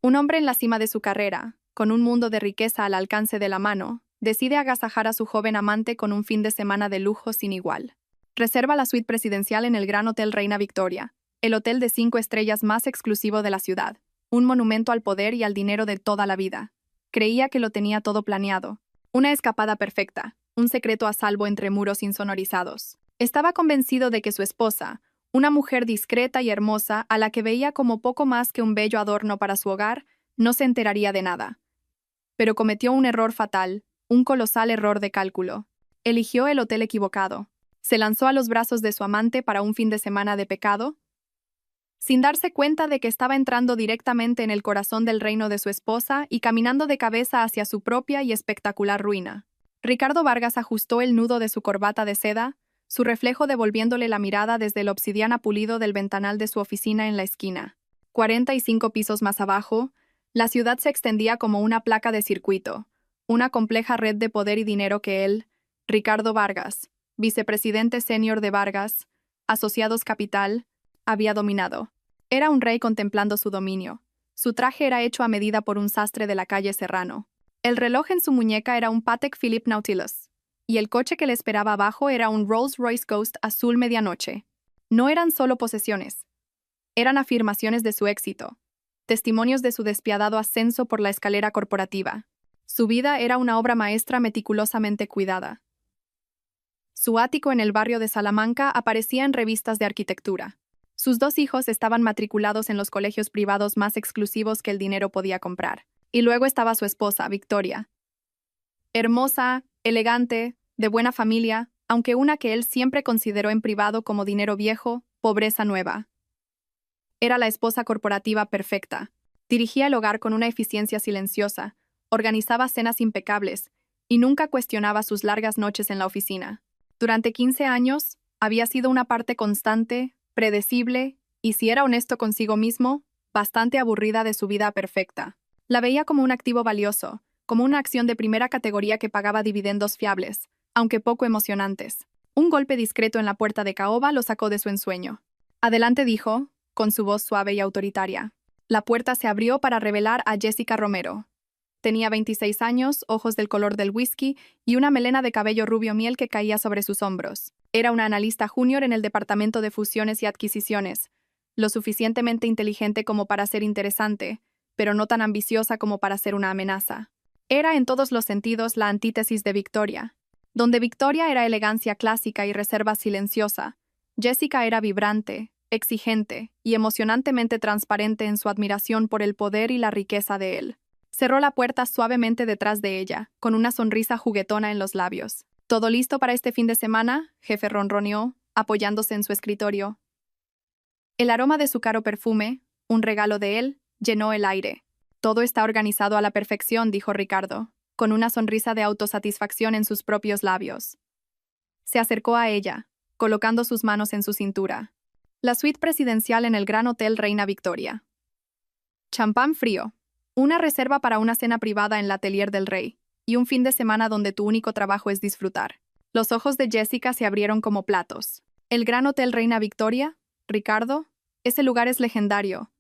Un hombre en la cima de su carrera, con un mundo de riqueza al alcance de la mano, decide agasajar a su joven amante con un fin de semana de lujo sin igual. Reserva la suite presidencial en el Gran Hotel Reina Victoria, el hotel de 5 estrellas más exclusivo de la ciudad, un monumento al poder y al dinero de toda la vida. Creía que lo tenía todo planeado. Una escapada perfecta, un secreto a salvo entre muros insonorizados. Estaba convencido de que su esposa, una mujer discreta y hermosa a la que veía como poco más que un bello adorno para su hogar, no se enteraría de nada. Pero cometió un error fatal, un colosal error de cálculo. Eligió el hotel equivocado. Se lanzó a los brazos de su amante para un fin de semana de pecado, sin darse cuenta de que estaba entrando directamente en el corazón del reino de su esposa y caminando de cabeza hacia su propia y espectacular ruina. Ricardo Vargas ajustó el nudo de su corbata de seda, su reflejo devolviéndole la mirada desde el obsidiana pulido del ventanal de su oficina en la esquina. 45 pisos más abajo, la ciudad se extendía como una placa de circuito, una compleja red de poder y dinero que él, Ricardo Vargas, vicepresidente senior de Vargas, Asociados Capital, había dominado. Era un rey contemplando su dominio. Su traje era hecho a medida por un sastre de la calle Serrano. El reloj en su muñeca era un Patek Philippe Nautilus, y el coche que le esperaba abajo era un Rolls-Royce Ghost azul medianoche. No eran solo posesiones. Eran afirmaciones de su éxito, testimonios de su despiadado ascenso por la escalera corporativa. Su vida era una obra maestra meticulosamente cuidada. Su ático en el barrio de Salamanca aparecía en revistas de arquitectura. Sus 2 hijos estaban matriculados en los colegios privados más exclusivos que el dinero podía comprar. Y luego estaba su esposa, Victoria. Hermosa, elegante, de buena familia, aunque una que él siempre consideró en privado como dinero viejo, pobreza nueva. Era la esposa corporativa perfecta. Dirigía el hogar con una eficiencia silenciosa, organizaba cenas impecables y nunca cuestionaba sus largas noches en la oficina. Durante 15 años, había sido una parte constante, predecible y, si era honesto consigo mismo, bastante aburrida de su vida perfecta. La veía como un activo valioso, como una acción de primera categoría que pagaba dividendos fiables, aunque poco emocionantes. Un golpe discreto en la puerta de caoba lo sacó de su ensueño. Adelante, dijo, con su voz suave y autoritaria. La puerta se abrió para revelar a Jessica Romero. Tenía 26 años, ojos del color del whisky y una melena de cabello rubio miel que caía sobre sus hombros. Era una analista junior en el departamento de fusiones y adquisiciones, lo suficientemente inteligente como para ser interesante, pero no tan ambiciosa como para ser una amenaza. Era en todos los sentidos la antítesis de Victoria. Donde Victoria era elegancia clásica y reserva silenciosa, Jessica era vibrante, exigente y emocionantemente transparente en su admiración por el poder y la riqueza de él. Cerró la puerta suavemente detrás de ella, con una sonrisa juguetona en los labios. ¿Todo listo para este fin de semana?, jefe ronroneó, apoyándose en su escritorio. El aroma de su caro perfume, un regalo de él, llenó el aire. Todo está organizado a la perfección, dijo Ricardo, con una sonrisa de autosatisfacción en sus propios labios. Se acercó a ella, colocando sus manos en su cintura. La suite presidencial en el Gran Hotel Reina Victoria. Champán frío. Una reserva para una cena privada en la Atelier del Rey, y un fin de semana donde tu único trabajo es disfrutar. Los ojos de Jessica se abrieron como platos. El Gran Hotel Reina Victoria, Ricardo, ese lugar es legendario.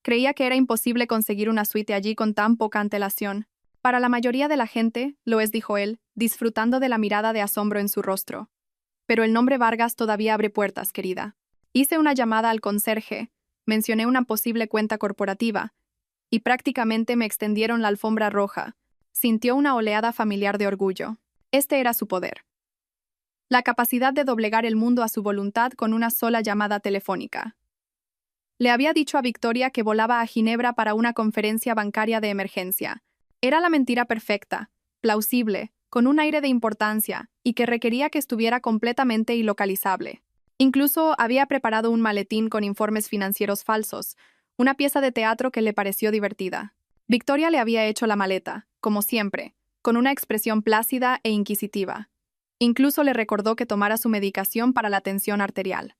Creía que era imposible conseguir una suite allí con tan poca antelación. Para la mayoría de la gente, lo es, dijo él, disfrutando de la mirada de asombro en su rostro. Pero el nombre Vargas todavía abre puertas, querida. Hice una llamada al conserje, mencioné una posible cuenta corporativa, y prácticamente me extendieron la alfombra roja. Sintió una oleada familiar de orgullo. Este era su poder. La capacidad de doblegar el mundo a su voluntad con una sola llamada telefónica. Le había dicho a Victoria que volaba a Ginebra para una conferencia bancaria de emergencia. Era la mentira perfecta, plausible, con un aire de importancia, y que requería que estuviera completamente ilocalizable. Incluso había preparado un maletín con informes financieros falsos, una pieza de teatro que le pareció divertida. Victoria le había hecho la maleta, como siempre, con una expresión plácida e inquisitiva. Incluso le recordó que tomara su medicación para la tensión arterial.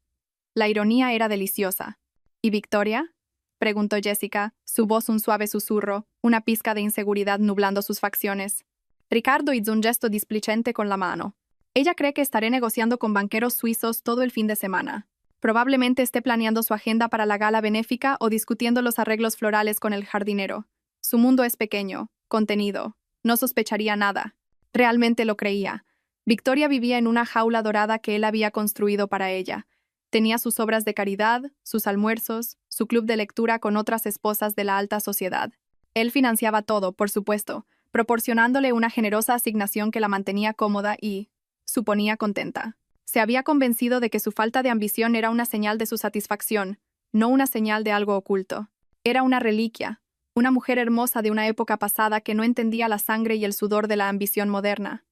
La ironía era deliciosa. ¿Y Victoria?, preguntó Jessica, su voz un suave susurro, una pizca de inseguridad nublando sus facciones. Ricardo hizo un gesto displicente con la mano. Ella cree que estaré negociando con banqueros suizos todo el fin de semana. Probablemente esté planeando su agenda para la gala benéfica o discutiendo los arreglos florales con el jardinero. Su mundo es pequeño, contenido. No sospecharía nada. Realmente lo creía. Victoria vivía en una jaula dorada que él había construido para ella. Tenía sus obras de caridad, sus almuerzos, su club de lectura con otras esposas de la alta sociedad. Él financiaba todo, por supuesto, proporcionándole una generosa asignación que la mantenía cómoda y, suponía, contenta. Se había convencido de que su falta de ambición era una señal de su satisfacción, no una señal de algo oculto. Era una reliquia, una mujer hermosa de una época pasada que no entendía la sangre y el sudor de la ambición moderna.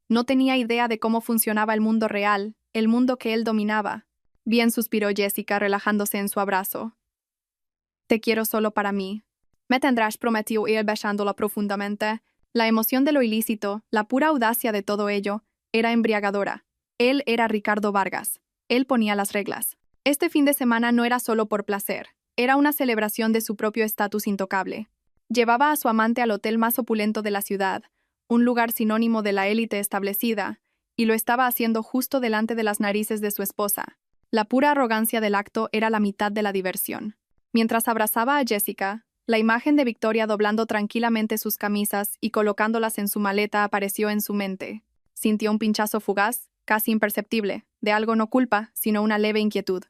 No tenía idea de cómo funcionaba el mundo real, el mundo que él dominaba. Bien, suspiró Jessica, relajándose en su abrazo. Te quiero solo para mí. Me tendrás, prometió él besándola profundamente. La emoción de lo ilícito, la pura audacia de todo ello, era embriagadora. Él era Ricardo Vargas. Él ponía las reglas. Este fin de semana no era solo por placer. Era una celebración de su propio estatus intocable. Llevaba a su amante al hotel más opulento de la ciudad, un lugar sinónimo de la élite establecida, y lo estaba haciendo justo delante de las narices de su esposa. La pura arrogancia del acto era la mitad de la diversión. Mientras abrazaba a Jessica, la imagen de Victoria doblando tranquilamente sus camisas y colocándolas en su maleta apareció en su mente. Sintió un pinchazo fugaz, casi imperceptible, de algo no culpa, sino una leve inquietud.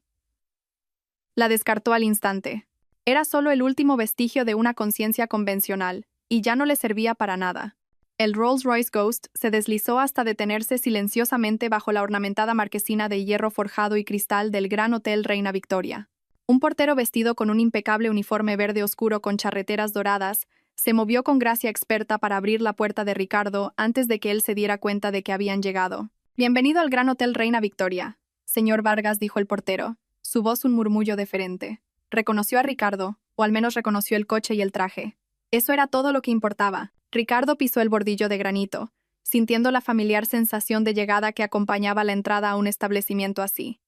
La descartó al instante. Era solo el último vestigio de una conciencia convencional, y ya no le servía para nada. El Rolls-Royce Ghost se deslizó hasta detenerse silenciosamente bajo la ornamentada marquesina de hierro forjado y cristal del Gran Hotel Reina Victoria. Un portero vestido con un impecable uniforme verde oscuro con charreteras doradas se movió con gracia experta para abrir la puerta de Ricardo antes de que él se diera cuenta de que habían llegado. «Bienvenido al Gran Hotel Reina Victoria», señor Vargas, dijo el portero, su voz un murmullo deferente. Reconoció a Ricardo, o al menos reconoció el coche y el traje. Eso era todo lo que importaba. Ricardo pisó el bordillo de granito, sintiendo la familiar sensación de llegada que acompañaba la entrada a un establecimiento así.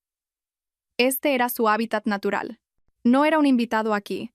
Este era su hábitat natural. No era un invitado aquí.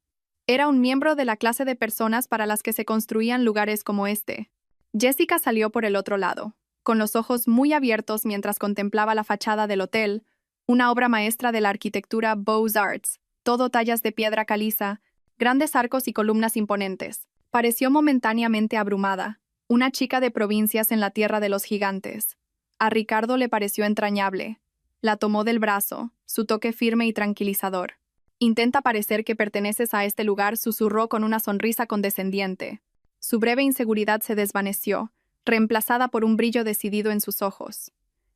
Era un miembro de la clase de personas para las que se construían lugares como este. Jessica salió por el otro lado, con los ojos muy abiertos mientras contemplaba la fachada del hotel, una obra maestra de la arquitectura Beaux-Arts, todo tallas de piedra caliza, grandes arcos y columnas imponentes. Pareció momentáneamente abrumada, una chica de provincias en la tierra de los gigantes. A Ricardo le pareció entrañable. La tomó del brazo, su toque firme y tranquilizador. «Intenta parecer que perteneces a este lugar», susurró con una sonrisa condescendiente. Su breve inseguridad se desvaneció, reemplazada por un brillo decidido en sus ojos.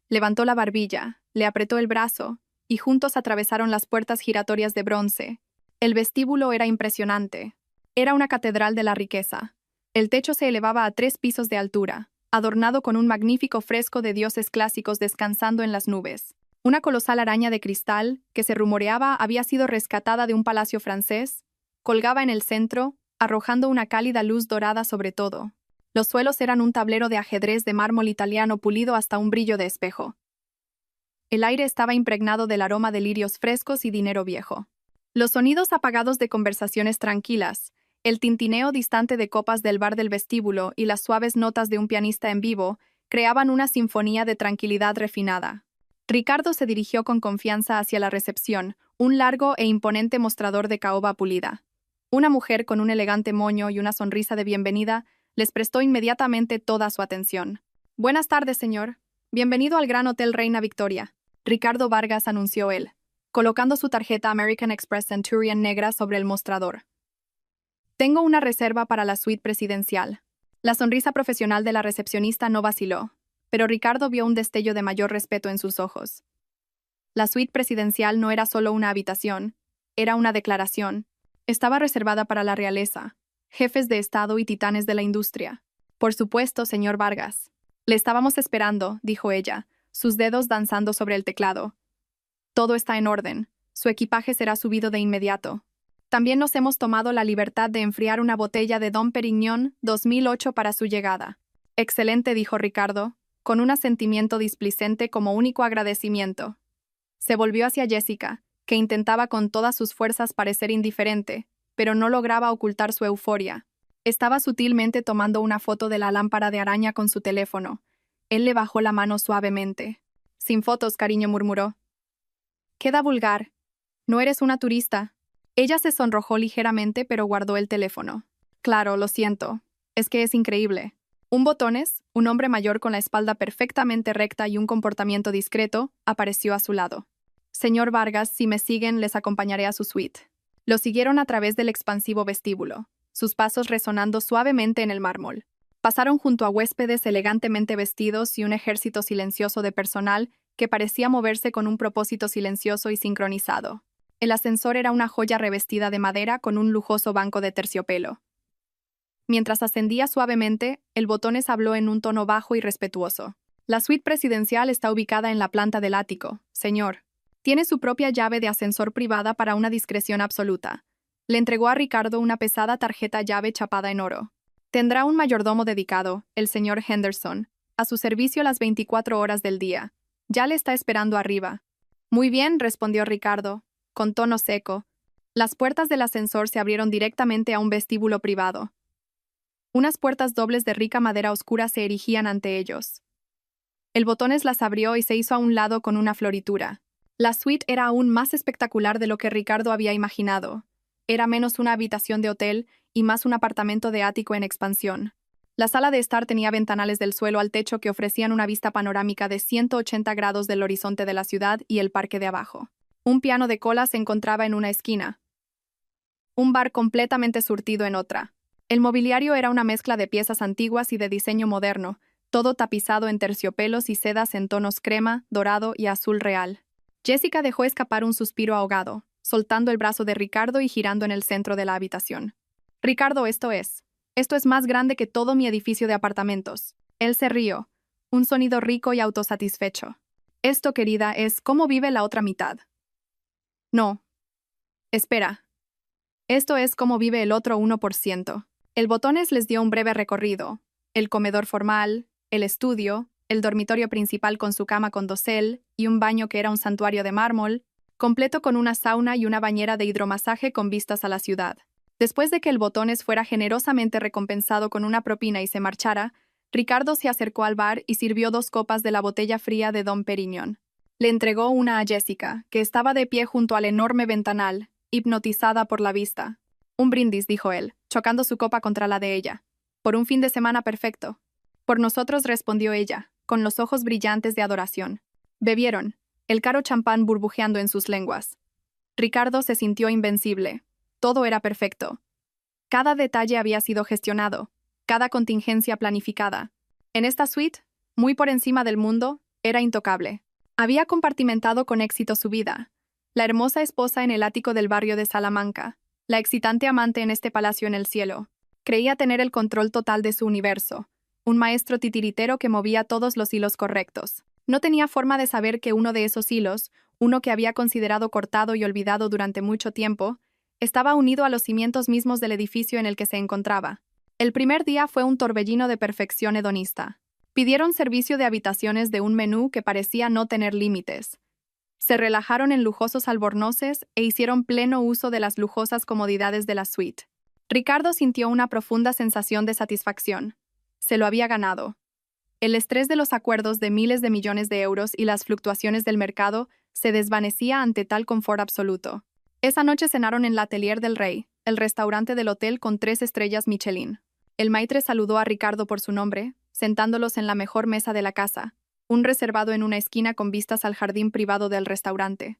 Levantó la barbilla, le apretó el brazo, y juntos atravesaron las puertas giratorias de bronce. El vestíbulo era impresionante. Era una catedral de la riqueza. El techo se elevaba a 3 pisos de altura, adornado con un magnífico fresco de dioses clásicos descansando en las nubes. Una colosal araña de cristal, que se rumoreaba había sido rescatada de un palacio francés, colgaba en el centro, arrojando una cálida luz dorada sobre todo. Los suelos eran un tablero de ajedrez de mármol italiano pulido hasta un brillo de espejo. El aire estaba impregnado del aroma de lirios frescos y dinero viejo. Los sonidos apagados de conversaciones tranquilas, el tintineo distante de copas del bar del vestíbulo y las suaves notas de un pianista en vivo creaban una sinfonía de tranquilidad refinada. Ricardo se dirigió con confianza hacia la recepción, un largo e imponente mostrador de caoba pulida. Una mujer con un elegante moño y una sonrisa de bienvenida les prestó inmediatamente toda su atención. «Buenas tardes, señor. Bienvenido al Gran Hotel Reina Victoria», Ricardo Vargas anunció él, colocando su tarjeta American Express Centurion negra sobre el mostrador. «Tengo una reserva para la suite presidencial». La sonrisa profesional de la recepcionista no vaciló, pero Ricardo vio un destello de mayor respeto en sus ojos. La suite presidencial no era solo una habitación, era una declaración. Estaba reservada para la realeza, jefes de Estado y titanes de la industria. «Por supuesto, señor Vargas. Le estábamos esperando», dijo ella, sus dedos danzando sobre el teclado. «Todo está en orden. Su equipaje será subido de inmediato. También nos hemos tomado la libertad de enfriar una botella de Dom Perignon 2008 para su llegada». «Excelente», dijo Ricardo, con un asentimiento displicente como único agradecimiento. Se volvió hacia Jessica, que intentaba con todas sus fuerzas parecer indiferente, pero no lograba ocultar su euforia. Estaba sutilmente tomando una foto de la lámpara de araña con su teléfono. Él le bajó la mano suavemente. «Sin fotos, cariño», murmuró. Queda vulgar. No eres una turista. Ella se sonrojó ligeramente pero guardó el teléfono. Claro, lo siento. Es que es increíble. Un botones, un hombre mayor con la espalda perfectamente recta y un comportamiento discreto, apareció a su lado. Señor Vargas, si me siguen, les acompañaré a su suite. Lo siguieron a través del expansivo vestíbulo, sus pasos resonando suavemente en el mármol. Pasaron junto a huéspedes elegantemente vestidos y un ejército silencioso de personal que parecía moverse con un propósito silencioso y sincronizado. El ascensor era una joya revestida de madera con un lujoso banco de terciopelo. Mientras ascendía suavemente, el botones habló en un tono bajo y respetuoso. La suite presidencial está ubicada en la planta del ático, señor. Tiene su propia llave de ascensor privada para una discreción absoluta. Le entregó a Ricardo una pesada tarjeta llave chapada en oro. Tendrá un mayordomo dedicado, el señor Henderson, a su servicio las 24 horas del día. Ya le está esperando arriba. Muy bien, respondió Ricardo, con tono seco. Las puertas del ascensor se abrieron directamente a un vestíbulo privado. Unas puertas dobles de rica madera oscura se erigían ante ellos. El botones las abrió y se hizo a un lado con una floritura. La suite era aún más espectacular de lo que Ricardo había imaginado. Era menos una habitación de hotel y más un apartamento de ático en expansión. La sala de estar tenía ventanales del suelo al techo que ofrecían una vista panorámica de 180 grados del horizonte de la ciudad y el parque de abajo. Un piano de cola se encontraba en una esquina. Un bar completamente surtido en otra. El mobiliario era una mezcla de piezas antiguas y de diseño moderno, todo tapizado en terciopelos y sedas en tonos crema, dorado y azul real. Jessica dejó escapar un suspiro ahogado, soltando el brazo de Ricardo y girando en el centro de la habitación. Ricardo, esto es más grande que todo mi edificio de apartamentos. Él se rió, un sonido rico y autosatisfecho. Esto, querida, es cómo vive la otra mitad. No. Espera. Esto es cómo vive el otro 1%. El botones les dio un breve recorrido. El comedor formal, el estudio, el dormitorio principal con su cama con dosel y un baño que era un santuario de mármol, completo con una sauna y una bañera de hidromasaje con vistas a la ciudad. Después de que el botones fuera generosamente recompensado con una propina y se marchara, Ricardo se acercó al bar y sirvió 2 copas de la botella fría de Dom Perignon. Le entregó una a Jessica, que estaba de pie junto al enorme ventanal, hipnotizada por la vista. Un brindis, dijo él, chocando su copa contra la de ella. Por un fin de semana perfecto. Por nosotros, respondió ella, con los ojos brillantes de adoración. Bebieron, el caro champán burbujeando en sus lenguas. Ricardo se sintió invencible. Todo era perfecto. Cada detalle había sido gestionado, cada contingencia planificada. En esta suite, muy por encima del mundo, era intocable. Había compartimentado con éxito su vida. La hermosa esposa en el ático del barrio de Salamanca, la excitante amante en este palacio en el cielo. Creía tener el control total de su universo, un maestro titiritero que movía todos los hilos correctos. No tenía forma de saber que uno de esos hilos, uno que había considerado cortado y olvidado durante mucho tiempo, estaba unido a los cimientos mismos del edificio en el que se encontraba. El primer día fue un torbellino de perfección hedonista. Pidieron servicio de habitaciones de un menú que parecía no tener límites. Se relajaron en lujosos albornoces e hicieron pleno uso de las lujosas comodidades de la suite. Ricardo sintió una profunda sensación de satisfacción. Se lo había ganado. El estrés de los acuerdos de miles de millones de euros y las fluctuaciones del mercado se desvanecía ante tal confort absoluto. Esa noche cenaron en el Atelier del Rey, el restaurante del hotel con 3 estrellas Michelin. El maitre saludó a Ricardo por su nombre, sentándolos en la mejor mesa de la casa, un reservado en una esquina con vistas al jardín privado del restaurante.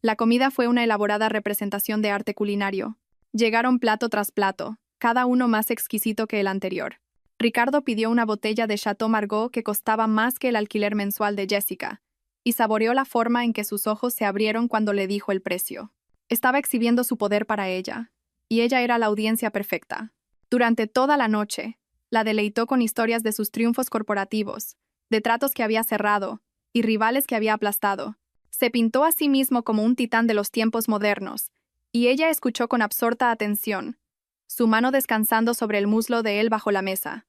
La comida fue una elaborada representación de arte culinario. Llegaron plato tras plato, cada uno más exquisito que el anterior. Ricardo pidió una botella de Chateau Margaux que costaba más que el alquiler mensual de Jessica, y saboreó la forma en que sus ojos se abrieron cuando le dijo el precio. Estaba exhibiendo su poder para ella, y ella era la audiencia perfecta. Durante toda la noche, la deleitó con historias de sus triunfos corporativos, de tratos que había cerrado, y rivales que había aplastado. Se pintó a sí mismo como un titán de los tiempos modernos, y ella escuchó con absorta atención, su mano descansando sobre el muslo de él bajo la mesa.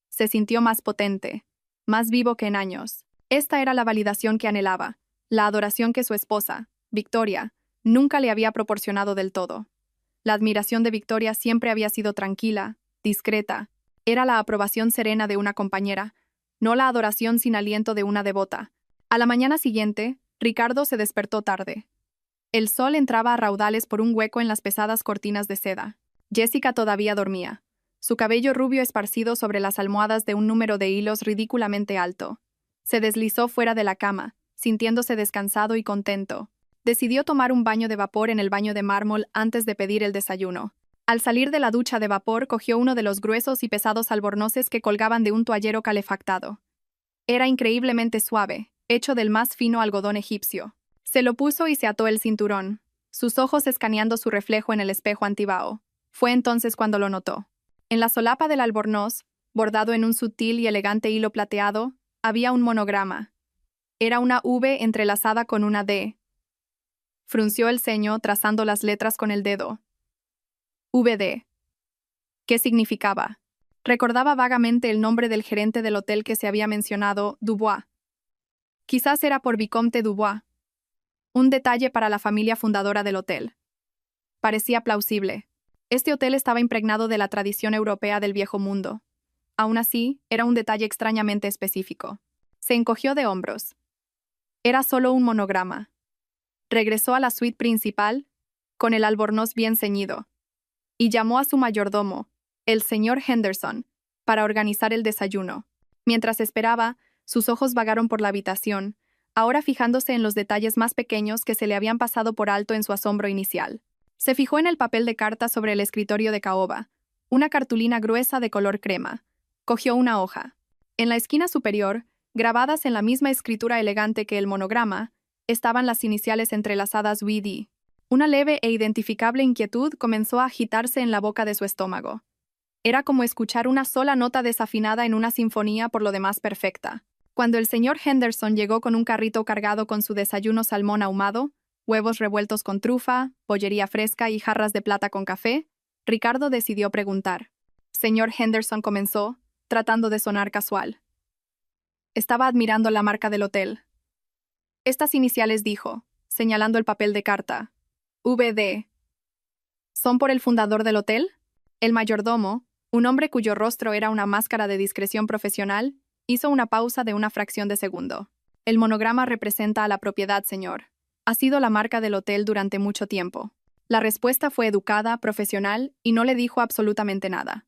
Se sintió más potente, más vivo que en años. Esta era la validación que anhelaba, la adoración que su esposa, Victoria, nunca le había proporcionado del todo. La admiración de Victoria siempre había sido tranquila, discreta. Era la aprobación serena de una compañera, no la adoración sin aliento de una devota. A la mañana siguiente, Ricardo se despertó tarde. El sol entraba a raudales por un hueco en las pesadas cortinas de seda. Jessica todavía dormía, su cabello rubio esparcido sobre las almohadas de un número de hilos ridículamente alto. Se deslizó fuera de la cama, sintiéndose descansado y contento. Decidió tomar un baño de vapor en el baño de mármol antes de pedir el desayuno. Al salir de la ducha de vapor, cogió uno de los gruesos y pesados albornoces que colgaban de un toallero calefactado. Era increíblemente suave, hecho del más fino algodón egipcio. Se lo puso y se ató el cinturón, sus ojos escaneando su reflejo en el espejo antibao. Fue entonces cuando lo notó. En la solapa del albornoz, bordado en un sutil y elegante hilo plateado, había un monograma. Era una V entrelazada con una D. Frunció el ceño, trazando las letras con el dedo. VD. ¿Qué significaba? Recordaba vagamente el nombre del gerente del hotel que se había mencionado, Dubois. Quizás era por Vicomte Dubois. Un detalle para la familia fundadora del hotel. Parecía plausible. Este hotel estaba impregnado de la tradición europea del viejo mundo. Aún así, era un detalle extrañamente específico. Se encogió de hombros. Era solo un monograma. Regresó a la suite principal, con el albornoz bien ceñido, y llamó a su mayordomo, el señor Henderson, para organizar el desayuno. Mientras esperaba, sus ojos vagaron por la habitación, ahora fijándose en los detalles más pequeños que se le habían pasado por alto en su asombro inicial. Se fijó en el papel de cartas sobre el escritorio de caoba, una cartulina gruesa de color crema. Cogió una hoja. En la esquina superior, grabadas en la misma escritura elegante que el monograma, estaban las iniciales entrelazadas WD. Una leve e identificable inquietud comenzó a agitarse en la boca de su estómago. Era como escuchar una sola nota desafinada en una sinfonía por lo demás perfecta. Cuando el señor Henderson llegó con un carrito cargado con su desayuno salmón ahumado, huevos revueltos con trufa, bollería fresca y jarras de plata con café, Ricardo decidió preguntar. Señor Henderson comenzó, tratando de sonar casual. Estaba admirando la marca del hotel. Estas iniciales dijo, señalando el papel de carta. VD. ¿Son por el fundador del hotel? El mayordomo, un hombre cuyo rostro era una máscara de discreción profesional, hizo una pausa de una fracción de segundo. El monograma representa a la propiedad, señor. Ha sido la marca del hotel durante mucho tiempo. La respuesta fue educada, profesional, y no le dijo absolutamente nada.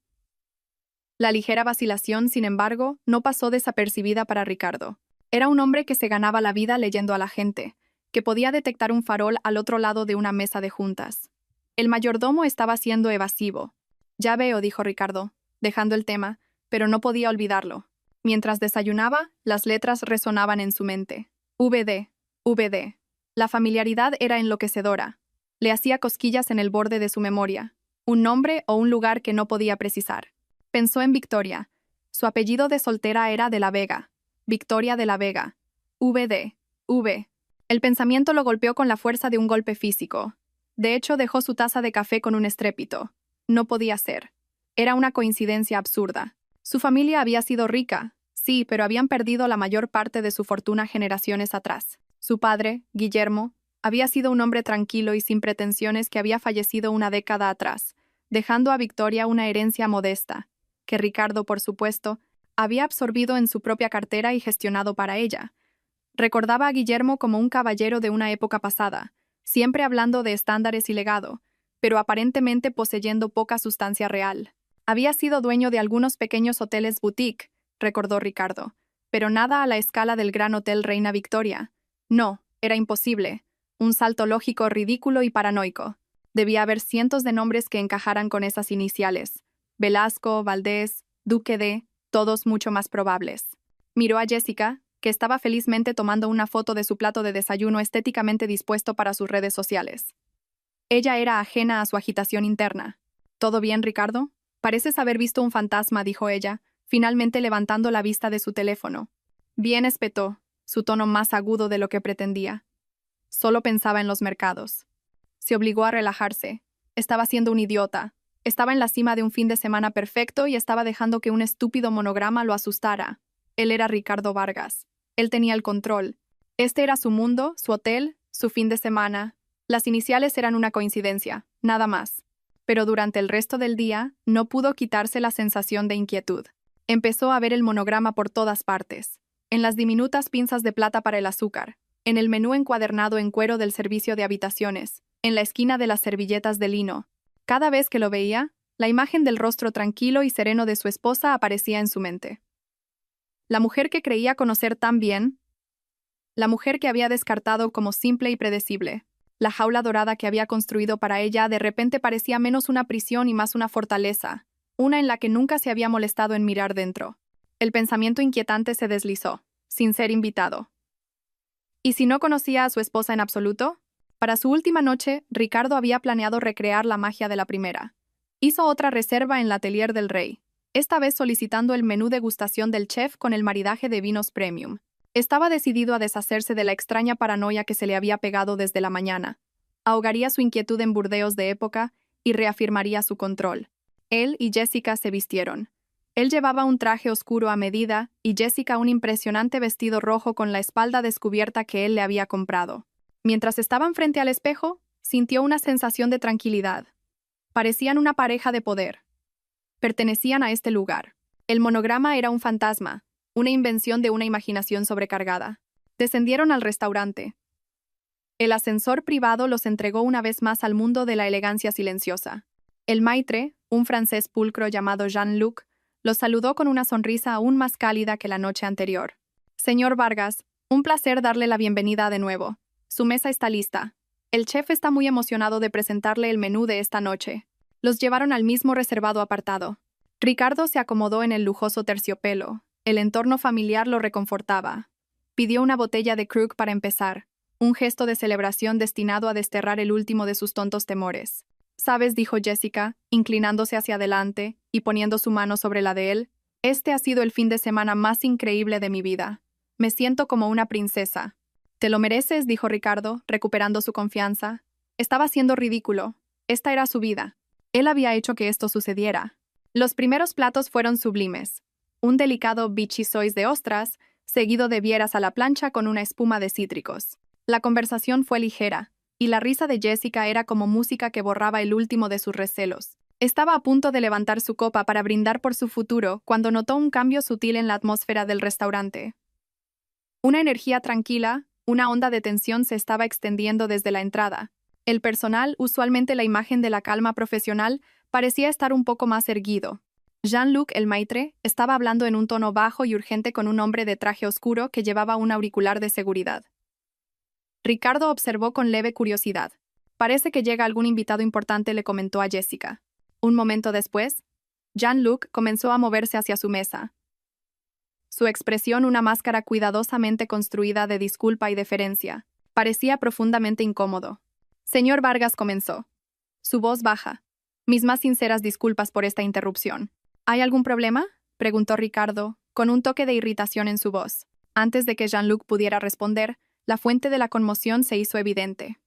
La ligera vacilación, sin embargo, no pasó desapercibida para Ricardo. Era un hombre que se ganaba la vida leyendo a la gente, que podía detectar un farol al otro lado de una mesa de juntas. El mayordomo estaba siendo evasivo. Ya veo, dijo Ricardo, dejando el tema, pero no podía olvidarlo. Mientras desayunaba, las letras resonaban en su mente. VD, VD. La familiaridad era enloquecedora. Le hacía cosquillas en el borde de su memoria. Un nombre o un lugar que no podía precisar. Pensó en Victoria. Su apellido de soltera era de la Vega. Victoria de la Vega. VD, V. El pensamiento lo golpeó con la fuerza de un golpe físico. De hecho, dejó su taza de café con un estrépito. No podía ser. Era una coincidencia absurda. Su familia había sido rica, sí, pero habían perdido la mayor parte de su fortuna generaciones atrás. Su padre, Guillermo, había sido un hombre tranquilo y sin pretensiones que había fallecido una década atrás, dejando a Victoria una herencia modesta, que Ricardo, por supuesto, había absorbido en su propia cartera y gestionado para ella. Recordaba a Guillermo como un caballero de una época pasada, siempre hablando de estándares y legado, pero aparentemente poseyendo poca sustancia real. Había sido dueño de algunos pequeños hoteles boutique, recordó Ricardo, pero nada a la escala del Gran Hotel Reina Victoria. No, era imposible. Un salto lógico ridículo y paranoico. Debía haber cientos de nombres que encajaran con esas iniciales. Velasco, Valdés, Duque de, todos mucho más probables. Miró a Jessica, que estaba felizmente tomando una foto de su plato de desayuno estéticamente dispuesto para sus redes sociales. Ella era ajena a su agitación interna. ¿Todo bien, Ricardo? Pareces haber visto un fantasma, dijo ella, finalmente levantando la vista de su teléfono. Bien, espetó, su tono más agudo de lo que pretendía. Solo pensaba en los mercados. Se obligó a relajarse. Estaba siendo un idiota. Estaba en la cima de un fin de semana perfecto y estaba dejando que un estúpido monograma lo asustara. Él era Ricardo Vargas. Él tenía el control. Este era su mundo, su hotel, su fin de semana. Las iniciales eran una coincidencia, nada más. Pero durante el resto del día no pudo quitarse la sensación de inquietud. Empezó a ver el monograma por todas partes. En las diminutas pinzas de plata para el azúcar, en el menú encuadernado en cuero del servicio de habitaciones, en la esquina de las servilletas de lino. Cada vez que lo veía, la imagen del rostro tranquilo y sereno de su esposa aparecía en su mente. La mujer que creía conocer tan bien, la mujer que había descartado como simple y predecible. La jaula dorada que había construido para ella de repente parecía menos una prisión y más una fortaleza, una en la que nunca se había molestado en mirar dentro. El pensamiento inquietante se deslizó, sin ser invitado. ¿Y si no conocía a su esposa en absoluto? Para su última noche, Ricardo había planeado recrear la magia de la primera. Hizo otra reserva en la atelier del rey, esta vez solicitando el menú degustación del chef con el maridaje de vinos premium. Estaba decidido a deshacerse de la extraña paranoia que se le había pegado desde la mañana. Ahogaría su inquietud en burdeos de época y reafirmaría su control. Él y Jessica se vistieron. Él llevaba un traje oscuro a medida y Jessica un impresionante vestido rojo con la espalda descubierta que él le había comprado. Mientras estaban frente al espejo, sintió una sensación de tranquilidad. Parecían una pareja de poder. Pertenecían a este lugar. El monograma era un fantasma, una invención de una imaginación sobrecargada. Descendieron al restaurante. El ascensor privado los entregó una vez más al mundo de la elegancia silenciosa. El maitre, un francés pulcro llamado Jean-Luc, los saludó con una sonrisa aún más cálida que la noche anterior. Señor Vargas, un placer darle la bienvenida de nuevo. Su mesa está lista. El chef está muy emocionado de presentarle el menú de esta noche. Los llevaron al mismo reservado apartado. Ricardo se acomodó en el lujoso terciopelo. El entorno familiar lo reconfortaba. Pidió una botella de Krug para empezar, un gesto de celebración destinado a desterrar el último de sus tontos temores. «Sabes», dijo Jessica, inclinándose hacia adelante y poniendo su mano sobre la de él, «este ha sido el fin de semana más increíble de mi vida. Me siento como una princesa». «Te lo mereces», dijo Ricardo, recuperando su confianza. Estaba siendo ridículo. Esta era su vida. Él había hecho que esto sucediera. Los primeros platos fueron sublimes. Un delicado bichisois de ostras, seguido de vieras a la plancha con una espuma de cítricos. La conversación fue ligera, y la risa de Jessica era como música que borraba el último de sus recelos. Estaba a punto de levantar su copa para brindar por su futuro cuando notó un cambio sutil en la atmósfera del restaurante. Una energía tranquila, una onda de tensión se estaba extendiendo desde la entrada. El personal, usualmente la imagen de la calma profesional, parecía estar un poco más erguido. Jean-Luc, el maitre, estaba hablando en un tono bajo y urgente con un hombre de traje oscuro que llevaba un auricular de seguridad. Ricardo observó con leve curiosidad. «Parece que llega algún invitado importante», le comentó a Jessica. Un momento después, Jean-Luc comenzó a moverse hacia su mesa. Su expresión, una máscara cuidadosamente construida de disculpa y deferencia, parecía profundamente incómodo. «Señor Vargas», comenzó. Su voz baja. «Mis más sinceras disculpas por esta interrupción». «¿Hay algún problema?», preguntó Ricardo, con un toque de irritación en su voz. Antes de que Jean-Luc pudiera responder, la fuente de la conmoción se hizo evidente.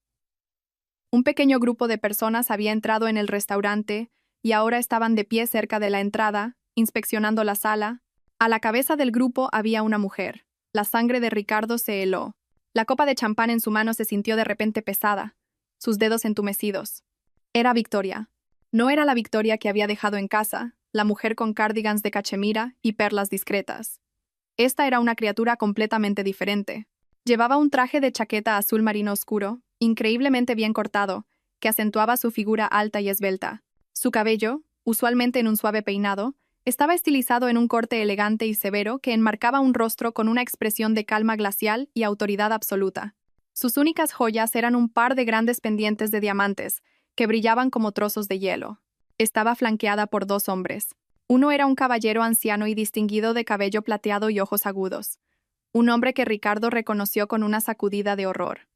Un pequeño grupo de personas había entrado en el restaurante y ahora estaban de pie cerca de la entrada, inspeccionando la sala. A la cabeza del grupo había una mujer. La sangre de Ricardo se heló. La copa de champán en su mano se sintió de repente pesada, sus dedos entumecidos. Era Victoria. No era la Victoria que había dejado en casa, la mujer con cardigans de cachemira y perlas discretas. Esta era una criatura completamente diferente. Llevaba un traje de chaqueta azul marino oscuro, increíblemente bien cortado, que acentuaba su figura alta y esbelta. Su cabello, usualmente en un suave peinado, estaba estilizado en un corte elegante y severo que enmarcaba un rostro con una expresión de calma glacial y autoridad absoluta. Sus únicas joyas eran un par de grandes pendientes de diamantes, que brillaban como trozos de hielo. Estaba flanqueada por dos hombres. Uno era un caballero anciano y distinguido de cabello plateado y ojos agudos. Un hombre que Ricardo reconoció con una sacudida de horror.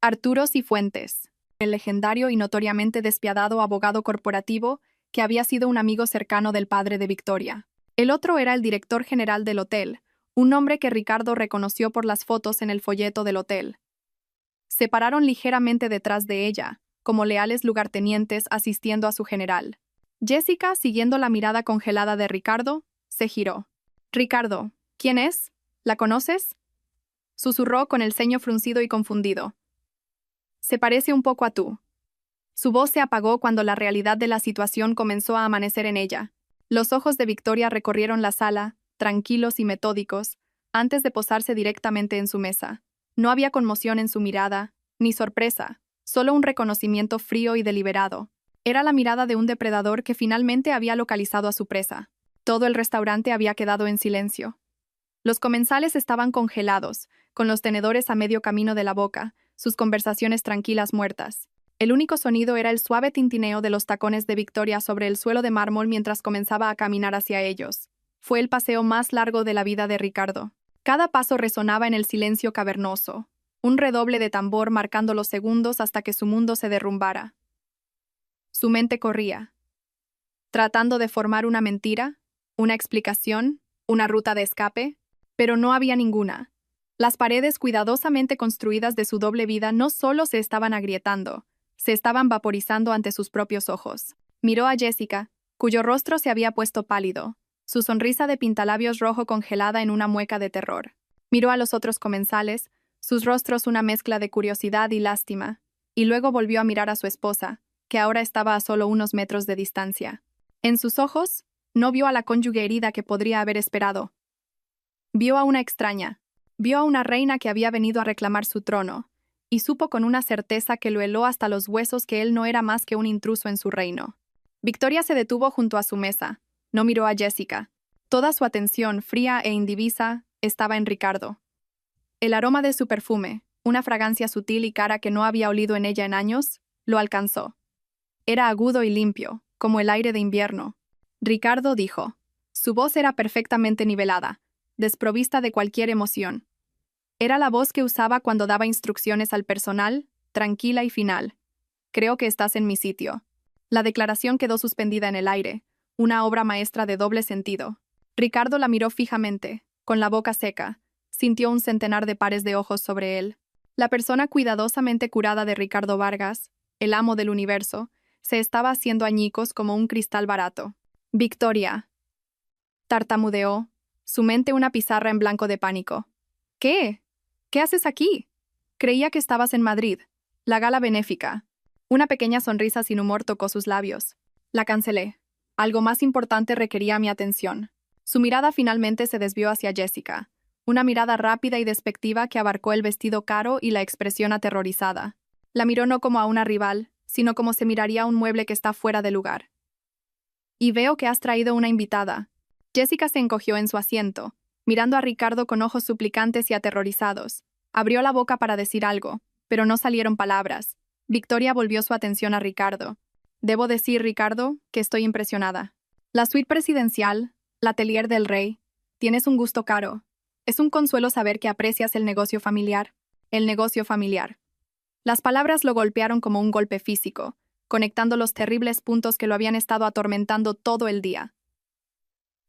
Arturo Cifuentes, el legendario y notoriamente despiadado abogado corporativo que había sido un amigo cercano del padre de Victoria. El otro era el director general del hotel, un hombre que Ricardo reconoció por las fotos en el folleto del hotel. Se pararon ligeramente detrás de ella, como leales lugartenientes asistiendo a su general. Jessica, siguiendo la mirada congelada de Ricardo, se giró. «Ricardo, ¿quién es? ¿La conoces?», susurró con el ceño fruncido y confundido. «Se parece un poco a tú». Su voz se apagó cuando la realidad de la situación comenzó a amanecer en ella. Los ojos de Victoria recorrieron la sala, tranquilos y metódicos, antes de posarse directamente en su mesa. No había conmoción en su mirada, ni sorpresa, solo un reconocimiento frío y deliberado. Era la mirada de un depredador que finalmente había localizado a su presa. Todo el restaurante había quedado en silencio. Los comensales estaban congelados, con los tenedores a medio camino de la boca, sus conversaciones tranquilas muertas. El único sonido era el suave tintineo de los tacones de Victoria sobre el suelo de mármol mientras comenzaba a caminar hacia ellos. Fue el paseo más largo de la vida de Ricardo. Cada paso resonaba en el silencio cavernoso, un redoble de tambor marcando los segundos hasta que su mundo se derrumbara. Su mente corría, tratando de formar una mentira, una explicación, una ruta de escape, pero no había ninguna. Las paredes cuidadosamente construidas de su doble vida no solo se estaban agrietando, se estaban vaporizando ante sus propios ojos. Miró a Jessica, cuyo rostro se había puesto pálido, su sonrisa de pintalabios rojo congelada en una mueca de terror. Miró a los otros comensales, sus rostros una mezcla de curiosidad y lástima, y luego volvió a mirar a su esposa, que ahora estaba a solo unos metros de distancia. En sus ojos, no vio a la cónyuge herida que podría haber esperado. Vio a una extraña, vio a una reina que había venido a reclamar su trono, y supo con una certeza que lo heló hasta los huesos que él no era más que un intruso en su reino. Victoria se detuvo junto a su mesa, no miró a Jessica. Toda su atención, fría e indivisa, estaba en Ricardo. El aroma de su perfume, una fragancia sutil y cara que no había olido en ella en años, lo alcanzó. Era agudo y limpio, como el aire de invierno. Ricardo dijo. Su voz era perfectamente nivelada, desprovista de cualquier emoción. Era la voz que usaba cuando daba instrucciones al personal, tranquila y final. Creo que estás en mi sitio. La declaración quedó suspendida en el aire, una obra maestra de doble sentido. Ricardo la miró fijamente, con la boca seca. Sintió un centenar de pares de ojos sobre él. La persona cuidadosamente curada de Ricardo Vargas, el amo del universo, se estaba haciendo añicos como un cristal barato. Victoria. Tartamudeó, su mente una pizarra en blanco de pánico. ¿Qué? ¿Qué haces aquí? Creía que estabas en Madrid. La gala benéfica. Una pequeña sonrisa sin humor tocó sus labios. La cancelé. Algo más importante requería mi atención. Su mirada finalmente se desvió hacia Jessica. Una mirada rápida y despectiva que abarcó el vestido caro y la expresión aterrorizada. La miró no como a una rival, sino como se miraría a un mueble que está fuera de lugar. Y veo que has traído una invitada. Jessica se encogió en su asiento, mirando a Ricardo con ojos suplicantes y aterrorizados. Abrió la boca para decir algo, pero no salieron palabras. Victoria volvió su atención a Ricardo. Debo decir, Ricardo, que estoy impresionada. La suite presidencial, la atelier del rey, tienes un gusto caro. Es un consuelo saber que aprecias el negocio familiar. El negocio familiar. Las palabras lo golpearon como un golpe físico, conectando los terribles puntos que lo habían estado atormentando todo el día.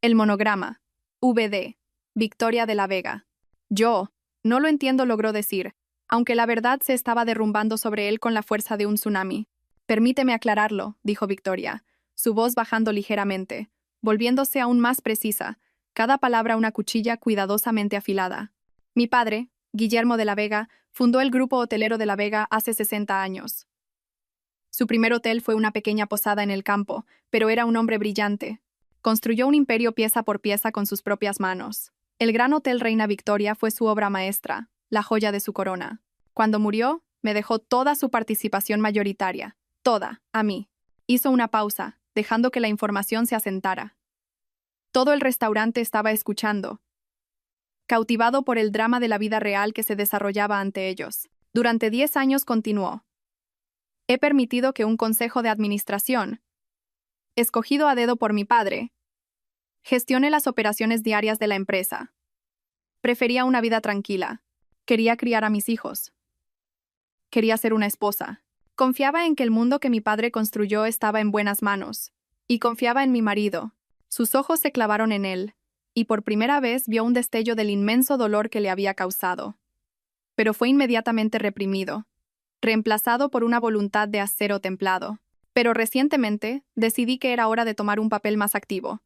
El monograma. VD. Victoria de la Vega. Yo, no lo entiendo, logró decir, aunque la verdad se estaba derrumbando sobre él con la fuerza de un tsunami. Permíteme aclararlo, dijo Victoria, su voz bajando ligeramente, volviéndose aún más precisa, cada palabra una cuchilla cuidadosamente afilada. Mi padre, Guillermo de la Vega, fundó el grupo hotelero de La Vega hace 60 años. Su primer hotel fue una pequeña posada en el campo, pero era un hombre brillante. Construyó un imperio pieza por pieza con sus propias manos. El Gran Hotel Reina Victoria fue su obra maestra, la joya de su corona. Cuando murió, me dejó toda su participación mayoritaria, toda, a mí. Hizo una pausa, dejando que la información se asentara. Todo el restaurante estaba escuchando, cautivado por el drama de la vida real que se desarrollaba ante ellos. Durante 10 años continuó. He permitido que un consejo de administración, escogido a dedo por mi padre, gestione las operaciones diarias de la empresa. Prefería una vida tranquila. Quería criar a mis hijos. Quería ser una esposa. Confiaba en que el mundo que mi padre construyó estaba en buenas manos. Y confiaba en mi marido. Sus ojos se clavaron en él, y por primera vez vio un destello del inmenso dolor que le había causado. Pero fue inmediatamente reprimido, reemplazado por una voluntad de acero templado. Pero recientemente decidí que era hora de tomar un papel más activo.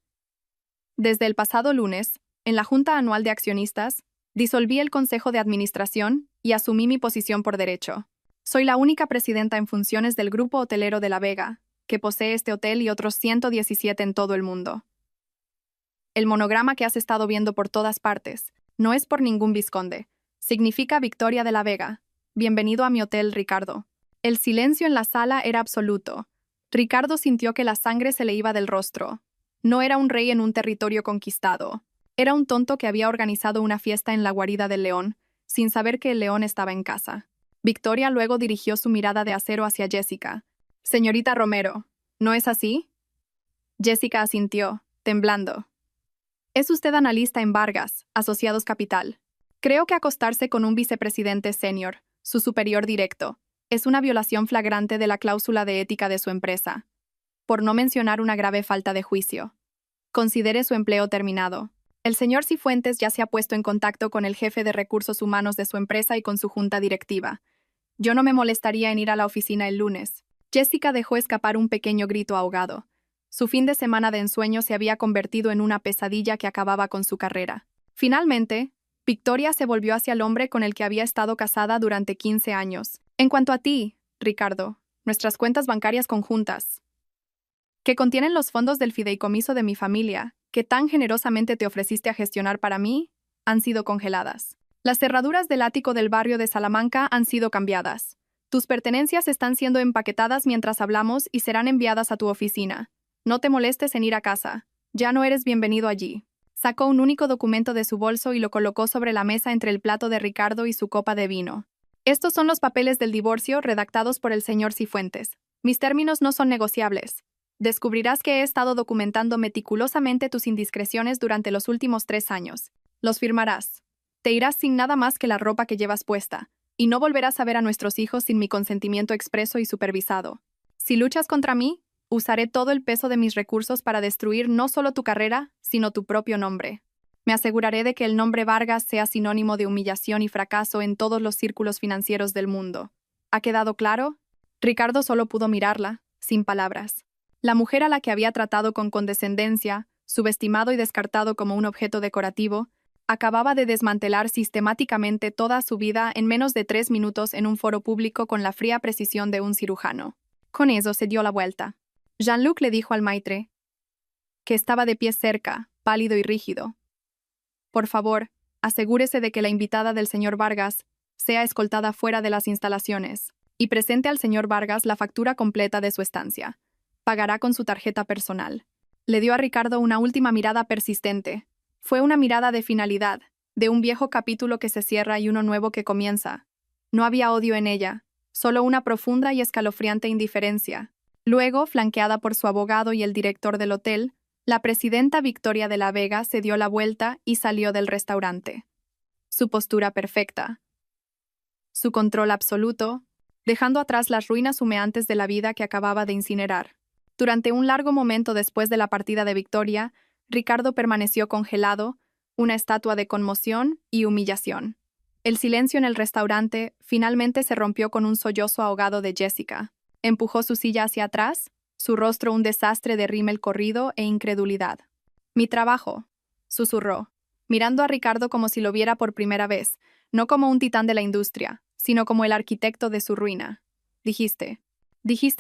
Desde el pasado lunes, en la Junta Anual de Accionistas, disolví el Consejo de Administración y asumí mi posición por derecho. Soy la única presidenta en funciones del Grupo Hotelero de La Vega, que posee este hotel y otros 117 en todo el mundo. El monograma que has estado viendo por todas partes no es por ningún vizconde, Significa Victoria de la Vega. Bienvenido a mi hotel, Ricardo. El silencio en la sala era absoluto. Ricardo sintió que la sangre se le iba del rostro. No era un rey en un territorio conquistado. Era un tonto que había organizado una fiesta en la guarida del león, sin saber que el león estaba en casa. Victoria luego dirigió su mirada de acero hacia Jessica. Señorita Romero, ¿no es así? Jessica asintió, temblando. Es usted analista en Vargas, Asociados Capital. Creo que acostarse con un vicepresidente senior, su superior directo, es una violación flagrante de la cláusula de ética de su empresa, por no mencionar una grave falta de juicio. Considere su empleo terminado. El señor Cifuentes ya se ha puesto en contacto con el jefe de recursos humanos de su empresa y con su junta directiva. Yo no me molestaría en ir a la oficina el lunes. Jessica dejó escapar un pequeño grito ahogado. Su fin de semana de ensueño se había convertido en una pesadilla que acababa con su carrera. Finalmente, Victoria se volvió hacia el hombre con el que había estado casada durante 15 años. En cuanto a ti, Ricardo, nuestras cuentas bancarias conjuntas, que contienen los fondos del fideicomiso de mi familia, que tan generosamente te ofreciste a gestionar para mí, han sido congeladas. Las cerraduras del ático del barrio de Salamanca han sido cambiadas. Tus pertenencias están siendo empaquetadas mientras hablamos y serán enviadas a tu oficina. No te molestes en ir a casa. Ya no eres bienvenido allí. Sacó un único documento de su bolso y lo colocó sobre la mesa entre el plato de Ricardo y su copa de vino. Estos son los papeles del divorcio redactados por el señor Cifuentes. Mis términos no son negociables. Descubrirás que he estado documentando meticulosamente tus indiscreciones durante los últimos 3 años. Los firmarás. Te irás sin nada más que la ropa que llevas puesta, y no volverás a ver a nuestros hijos sin mi consentimiento expreso y supervisado. Si luchas contra mí, usaré todo el peso de mis recursos para destruir no solo tu carrera, sino tu propio nombre. Me aseguraré de que el nombre Vargas sea sinónimo de humillación y fracaso en todos los círculos financieros del mundo. ¿Ha quedado claro? Ricardo solo pudo mirarla, sin palabras. La mujer a la que había tratado con condescendencia, subestimado y descartado como un objeto decorativo, acababa de desmantelar sistemáticamente toda su vida en menos de 3 minutos en un foro público con la fría precisión de un cirujano. Con eso se dio la vuelta. Jean-Luc le dijo al maitre, que estaba de pie cerca, pálido y rígido. Por favor, asegúrese de que la invitada del señor Vargas sea escoltada fuera de las instalaciones y presente al señor Vargas la factura completa de su estancia. Pagará con su tarjeta personal. Le dio a Ricardo una última mirada persistente. Fue una mirada de finalidad, de un viejo capítulo que se cierra y uno nuevo que comienza. No había odio en ella, solo una profunda y escalofriante indiferencia. Luego, flanqueada por su abogado y el director del hotel, la presidenta Victoria de la Vega se dio la vuelta y salió del restaurante. Su postura perfecta, su control absoluto, dejando atrás las ruinas humeantes de la vida que acababa de incinerar. Durante un largo momento después de la partida de Victoria, Ricardo permaneció congelado, una estatua de conmoción y humillación. El silencio en el restaurante finalmente se rompió con un sollozo ahogado de Jessica. Empujó su silla hacia atrás, su rostro un desastre de rímel corrido e incredulidad. «Mi trabajo», susurró, mirando a Ricardo como si lo viera por primera vez, no como un titán de la industria, sino como el arquitecto de su ruina. Dijiste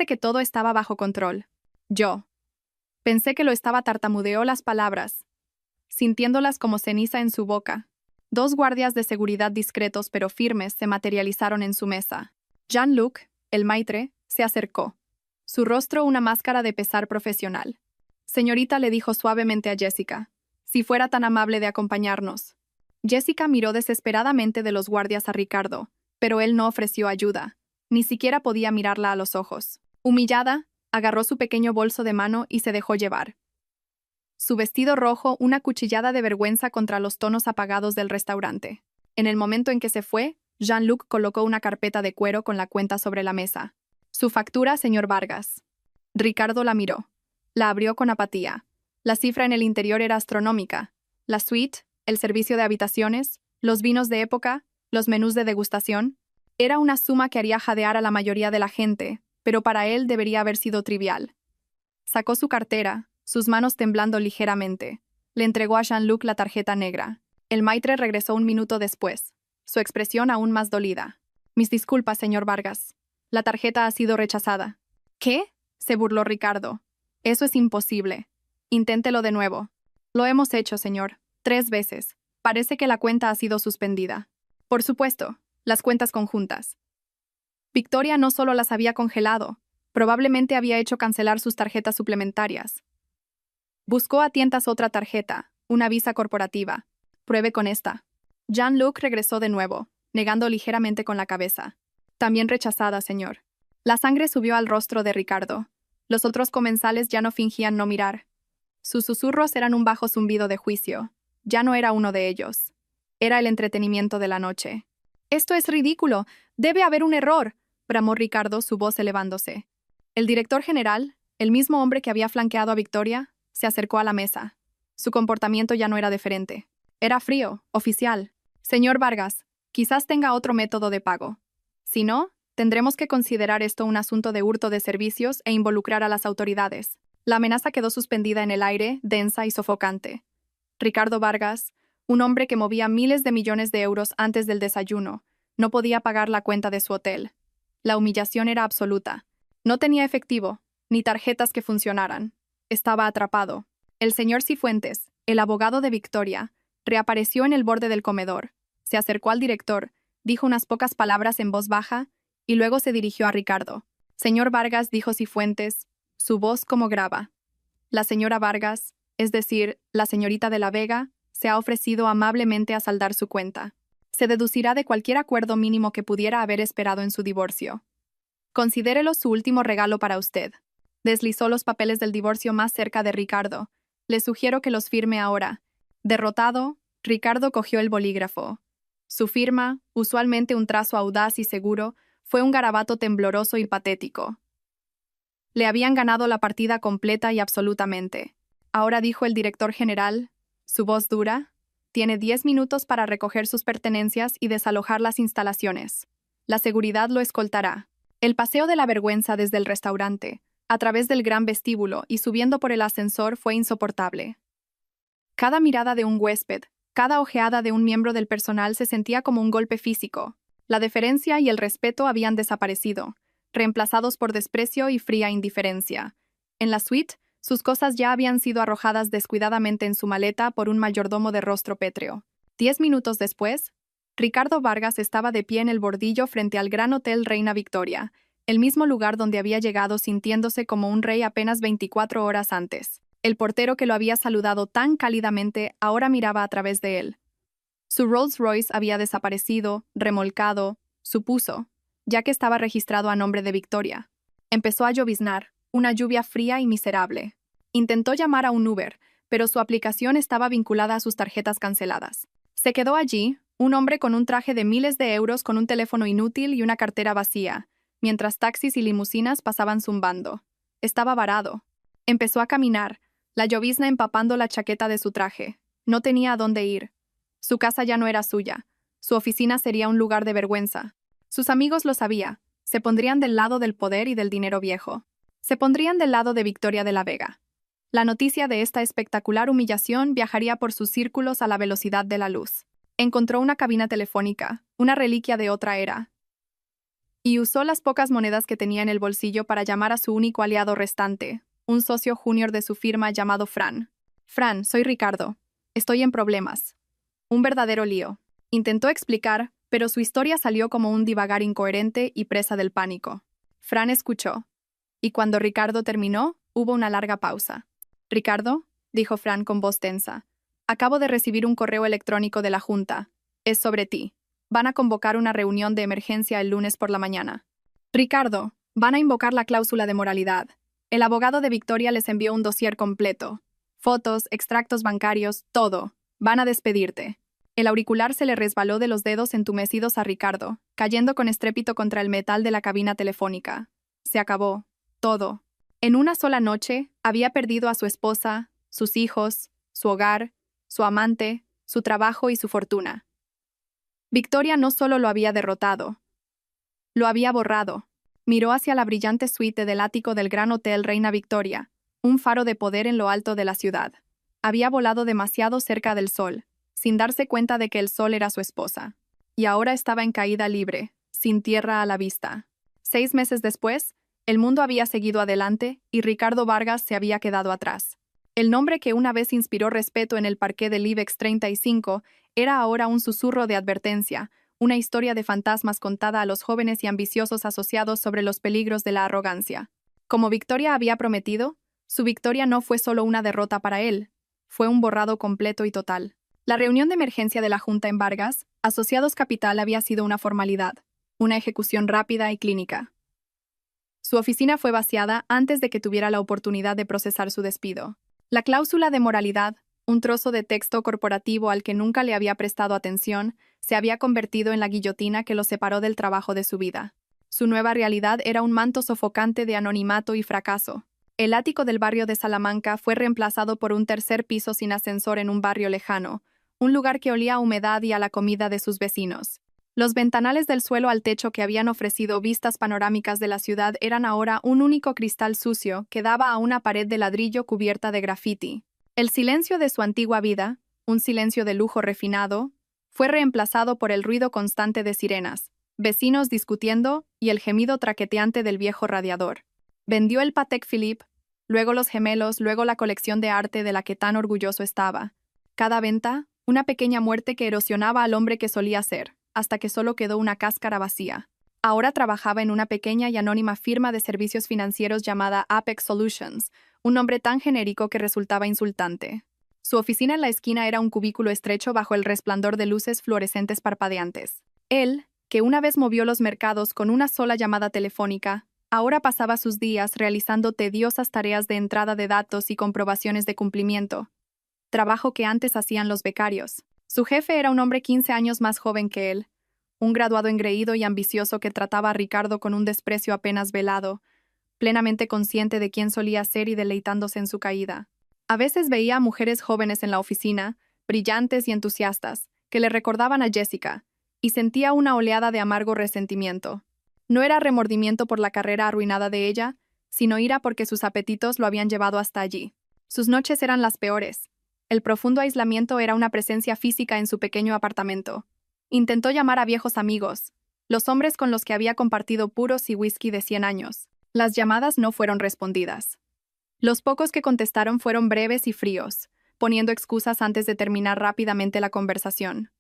que todo estaba bajo control. Yo. Pensé que lo estaba. Tartamudeó las palabras, sintiéndolas como ceniza en su boca. 2 guardias de seguridad discretos pero firmes se materializaron en su mesa. Jean-Luc, el maitre, se acercó. Su rostro una máscara de pesar profesional. Señorita, le dijo suavemente a Jessica, si fuera tan amable de acompañarnos. Jessica miró desesperadamente de los guardias a Ricardo, pero él no ofreció ayuda. Ni siquiera podía mirarla a los ojos. Humillada, agarró su pequeño bolso de mano y se dejó llevar. Su vestido rojo una cuchillada de vergüenza contra los tonos apagados del restaurante. En el momento en que se fue, Jean-Luc colocó una carpeta de cuero con la cuenta sobre la mesa. Su factura, señor Vargas. Ricardo la miró. La abrió con apatía. La cifra en el interior era astronómica. La suite, el servicio de habitaciones, los vinos de época, los menús de degustación. Era una suma que haría jadear a la mayoría de la gente, pero para él debería haber sido trivial. Sacó su cartera, sus manos temblando ligeramente. Le entregó a Jean-Luc la tarjeta negra. El maitre regresó un minuto después, su expresión aún más dolida. Mis disculpas, señor Vargas. La tarjeta ha sido rechazada. ¿Qué? Se burló Ricardo. Eso es imposible. Inténtelo de nuevo. Lo hemos hecho, señor. 3 veces. Parece que la cuenta ha sido suspendida. Por supuesto, las cuentas conjuntas. Victoria no solo las había congelado, probablemente había hecho cancelar sus tarjetas suplementarias. Buscó a tientas otra tarjeta, una visa corporativa. Pruebe con esta. Jean-Luc regresó de nuevo, negando ligeramente con la cabeza. También rechazada, señor. La sangre subió al rostro de Ricardo. Los otros comensales ya no fingían no mirar. Sus susurros eran un bajo zumbido de juicio. Ya no era uno de ellos. Era el entretenimiento de la noche. «Esto es ridículo. Debe haber un error», bramó Ricardo, su voz elevándose. El director general, el mismo hombre que había flanqueado a Victoria, se acercó a la mesa. Su comportamiento ya no era diferente. Era frío, oficial. «Señor Vargas, quizás tenga otro método de pago. Si no, tendremos que considerar esto un asunto de hurto de servicios e involucrar a las autoridades». La amenaza quedó suspendida en el aire, densa y sofocante. Ricardo Vargas, un hombre que movía miles de millones de euros antes del desayuno, no podía pagar la cuenta de su hotel. La humillación era absoluta. No tenía efectivo, ni tarjetas que funcionaran. Estaba atrapado. El señor Cifuentes, el abogado de Victoria, reapareció en el borde del comedor, se acercó al director, dijo unas pocas palabras en voz baja y luego se dirigió a Ricardo. «Señor Vargas», dijo Cifuentes, su voz como grava. «La señora Vargas, es decir, la señorita de la Vega, se ha ofrecido amablemente a saldar su cuenta. Se deducirá de cualquier acuerdo mínimo que pudiera haber esperado en su divorcio. Considérelo su último regalo para usted». Deslizó los papeles del divorcio más cerca de Ricardo. «Le sugiero que los firme ahora». Derrotado, Ricardo cogió el bolígrafo. Su firma, usualmente un trazo audaz y seguro, fue un garabato tembloroso y patético. Le habían ganado la partida completa y absolutamente. «Ahora», dijo el director general, su voz dura, «tiene 10 minutos para recoger sus pertenencias y desalojar las instalaciones. La seguridad lo escoltará». El paseo de la vergüenza desde el restaurante, a través del gran vestíbulo y subiendo por el ascensor fue insoportable. Cada mirada de un huésped, cada ojeada de un miembro del personal se sentía como un golpe físico. La deferencia y el respeto habían desaparecido, reemplazados por desprecio y fría indiferencia. En la suite, sus cosas ya habían sido arrojadas descuidadamente en su maleta por un mayordomo de rostro pétreo. 10 minutos después, Ricardo Vargas estaba de pie en el bordillo frente al Gran Hotel Reina Victoria, el mismo lugar donde había llegado sintiéndose como un rey apenas 24 horas antes. El portero que lo había saludado tan cálidamente ahora miraba a través de él. Su Rolls Royce había desaparecido, remolcado, supuso, ya que estaba registrado a nombre de Victoria. Empezó a lloviznar, una lluvia fría y miserable. Intentó llamar a un Uber, pero su aplicación estaba vinculada a sus tarjetas canceladas. Se quedó allí, un hombre con un traje de miles de euros con un teléfono inútil y una cartera vacía, mientras taxis y limusinas pasaban zumbando. Estaba varado. Empezó a caminar, la llovizna empapando la chaqueta de su traje. No tenía a dónde ir. Su casa ya no era suya. Su oficina sería un lugar de vergüenza. Sus amigos lo sabían. Se pondrían del lado del poder y del dinero viejo. Se pondrían del lado de Victoria de la Vega. La noticia de esta espectacular humillación viajaría por sus círculos a la velocidad de la luz. Encontró una cabina telefónica, una reliquia de otra era, y usó las pocas monedas que tenía en el bolsillo para llamar a su único aliado restante, un socio junior de su firma llamado Fran. «Fran, soy Ricardo. Estoy en problemas. Un verdadero lío». Intentó explicar, pero su historia salió como un divagar incoherente y presa del pánico. Fran escuchó, y cuando Ricardo terminó, hubo una larga pausa. «Ricardo», dijo Fran con voz tensa, «acabo de recibir un correo electrónico de la Junta. Es sobre ti. Van a convocar una reunión de emergencia el lunes por la mañana». «Ricardo, van a invocar la cláusula de moralidad». El abogado de Victoria les envió un dossier completo. Fotos, extractos bancarios, todo. Van a despedirte. El auricular se le resbaló de los dedos entumecidos a Ricardo, cayendo con estrépito contra el metal de la cabina telefónica. Se acabó. Todo. En una sola noche, había perdido a su esposa, sus hijos, su hogar, su amante, su trabajo y su fortuna. Victoria no solo lo había derrotado, lo había borrado. Miró hacia la brillante suite del ático del Gran Hotel Reina Victoria, un faro de poder en lo alto de la ciudad. Había volado demasiado cerca del sol, sin darse cuenta de que el sol era su esposa. Y ahora estaba en caída libre, sin tierra a la vista. 6 meses después, el mundo había seguido adelante y Ricardo Vargas se había quedado atrás. El nombre que una vez inspiró respeto en el parqué del IBEX 35 era ahora un susurro de advertencia, una historia de fantasmas contada a los jóvenes y ambiciosos asociados sobre los peligros de la arrogancia. Como Victoria había prometido, su victoria no fue solo una derrota para él, fue un borrado completo y total. La reunión de emergencia de la Junta en Vargas, Asociados Capital, había sido una formalidad, una ejecución rápida y clínica. Su oficina fue vaciada antes de que tuviera la oportunidad de procesar su despido. La cláusula de moralidad, un trozo de texto corporativo al que nunca le había prestado atención, se había convertido en la guillotina que lo separó del trabajo de su vida. Su nueva realidad era un manto sofocante de anonimato y fracaso. El ático del barrio de Salamanca fue reemplazado por un tercer piso sin ascensor en un barrio lejano, un lugar que olía a humedad y a la comida de sus vecinos. Los ventanales del suelo al techo que habían ofrecido vistas panorámicas de la ciudad eran ahora un único cristal sucio que daba a una pared de ladrillo cubierta de grafiti. El silencio de su antigua vida, un silencio de lujo refinado, fue reemplazado por el ruido constante de sirenas, vecinos discutiendo y el gemido traqueteante del viejo radiador. Vendió el Patek Philippe, luego los gemelos, luego la colección de arte de la que tan orgulloso estaba. Cada venta, una pequeña muerte que erosionaba al hombre que solía ser, hasta que solo quedó una cáscara vacía. Ahora trabajaba en una pequeña y anónima firma de servicios financieros llamada Apex Solutions, un nombre tan genérico que resultaba insultante. Su oficina en la esquina era un cubículo estrecho bajo el resplandor de luces fluorescentes parpadeantes. Él, que una vez movió los mercados con una sola llamada telefónica, ahora pasaba sus días realizando tediosas tareas de entrada de datos y comprobaciones de cumplimiento, trabajo que antes hacían los becarios. Su jefe era un hombre 15 años más joven que él, un graduado engreído y ambicioso que trataba a Ricardo con un desprecio apenas velado, plenamente consciente de quién solía ser y deleitándose en su caída. A veces veía a mujeres jóvenes en la oficina, brillantes y entusiastas, que le recordaban a Jessica, y sentía una oleada de amargo resentimiento. No era remordimiento por la carrera arruinada de ella, sino ira porque sus apetitos lo habían llevado hasta allí. Sus noches eran las peores. El profundo aislamiento era una presencia física en su pequeño apartamento. Intentó llamar a viejos amigos, los hombres con los que había compartido puros y whisky de 100 años. Las llamadas no fueron respondidas. Los pocos que contestaron fueron breves y fríos, poniendo excusas antes de terminar rápidamente la conversación.